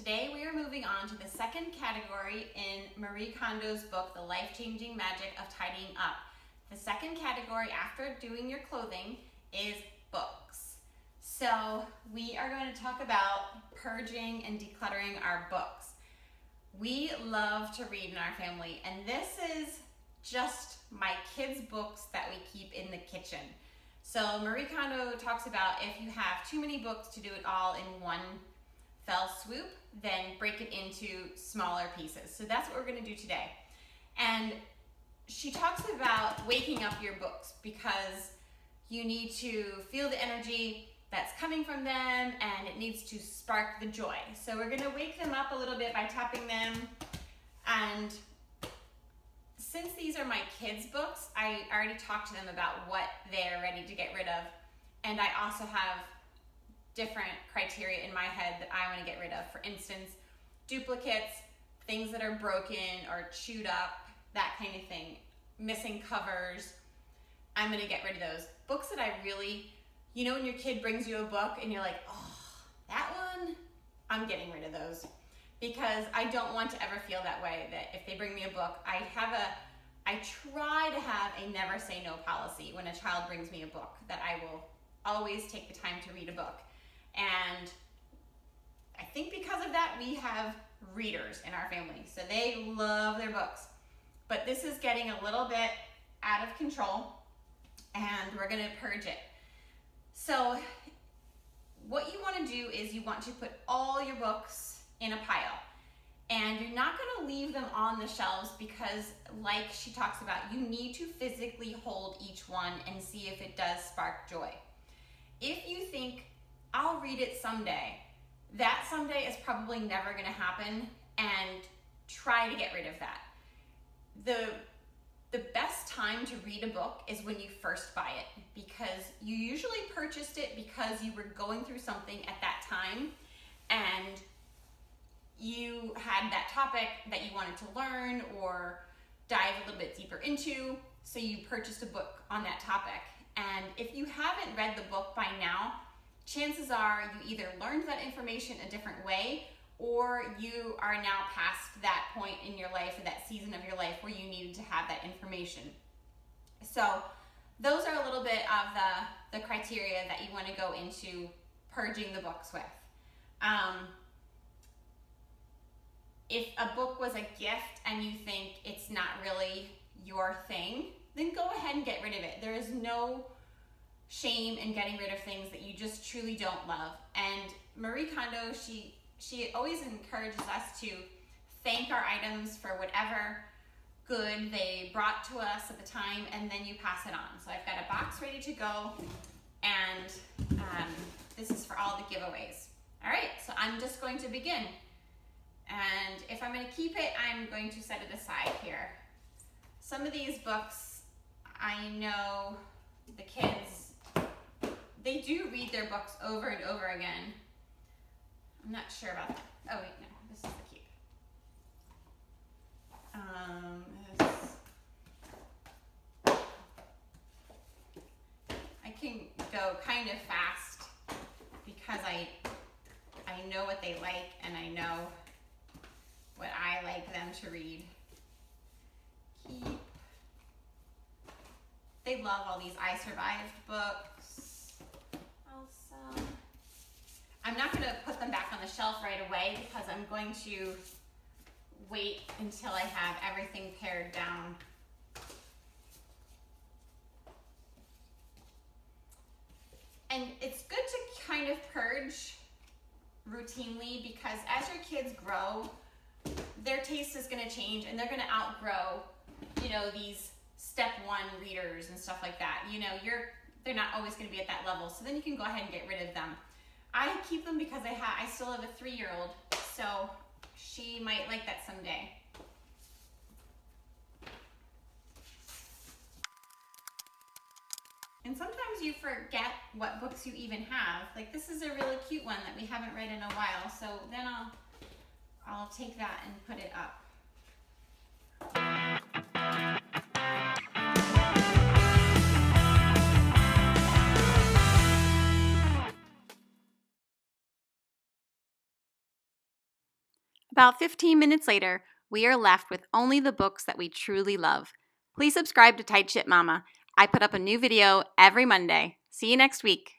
Today we are moving on to the second category in Marie Kondo's book, The Life-Changing Magic of Tidying Up. The second category after doing your clothing is books. So we are going to talk about purging and decluttering our books. We love to read in our family, and this is just my kids' books that we keep in the kitchen. So Marie Kondo talks about if you have too many books to do it all in one fell swoop, then break it into smaller pieces. So that's what we're going to do today. And she talks about waking up your books because you need to feel the energy that's coming from them, and it needs to spark the joy. So we're going to wake them up a little bit by tapping them. And since these are my kids' books, I already talked to them about what they're ready to get rid of. And I also have different criteria in my head that I want to get rid of. For instance, duplicates, things that are broken or chewed up, that kind of thing. Missing covers, I'm going to get rid of those. Books that I really, you know when your kid brings you a book and you're like, oh, that one, I'm getting rid of those. Because I don't want to ever feel that way, that if they bring me a book, I try to have a never say no policy when a child brings me a book, that I will always take the time to read a book. And I think because of that, we have readers in our family. So they love their books. But this is getting a little bit out of control, and we're going to purge it. So what you want to do is you want to put all your books in a pile. And you're not going to leave them on the shelves because, like she talks about, you need to physically hold each one and see if it does spark joy. If you think, I'll read it someday, that someday is probably never going to happen, and try to get rid of that. The best time to read a book is when you first buy it, because you usually purchased it because you were going through something at that time, and you had that topic that you wanted to learn or dive a little bit deeper into, so you purchased a book on that topic. And if you haven't read the book by now, chances are you either learned that information a different way, or you are now past that point in your life, or that season of your life where you needed to have that information. So those are a little bit of the criteria that you want to go into purging the books with. If a book was a gift and you think it's not really your thing, then go ahead and get rid of it. There is no shame in getting rid of things that you just truly don't love. And Marie Kondo, she always encourages us to thank our items for whatever good they brought to us at the time, and then you pass it on. So I've got a box ready to go, and this is for all the giveaways. All right, so I'm just going to begin. And if I'm going to keep it, I'm going to set it aside here. Some of these books, I know the kids, they do read their books over and over again. I'm not sure about that. Oh wait, no, this is the keep. I can go kind of fast because I know what they like, and I know what I like them to read. Keep. They love all these I Survived books. Awesome. I'm not going to put them back on the shelf right away because I'm going to wait until I have everything pared down. And it's good to kind of purge routinely, because as your kids grow, their taste is going to change, and they're going to outgrow, these step one readers and stuff like that. They're not always going to be at that level. So then you can go ahead and get rid of them. I keep them because I still have a 3-year-old, so she might like that someday. And sometimes you forget what books you even have. Like, this is a really cute one that we haven't read in a while, so then I'll take that and put it up. About 15 minutes later, we are left with only the books that we truly love. Please subscribe to Tight Ship Mama. I put up a new video every Monday. See you next week.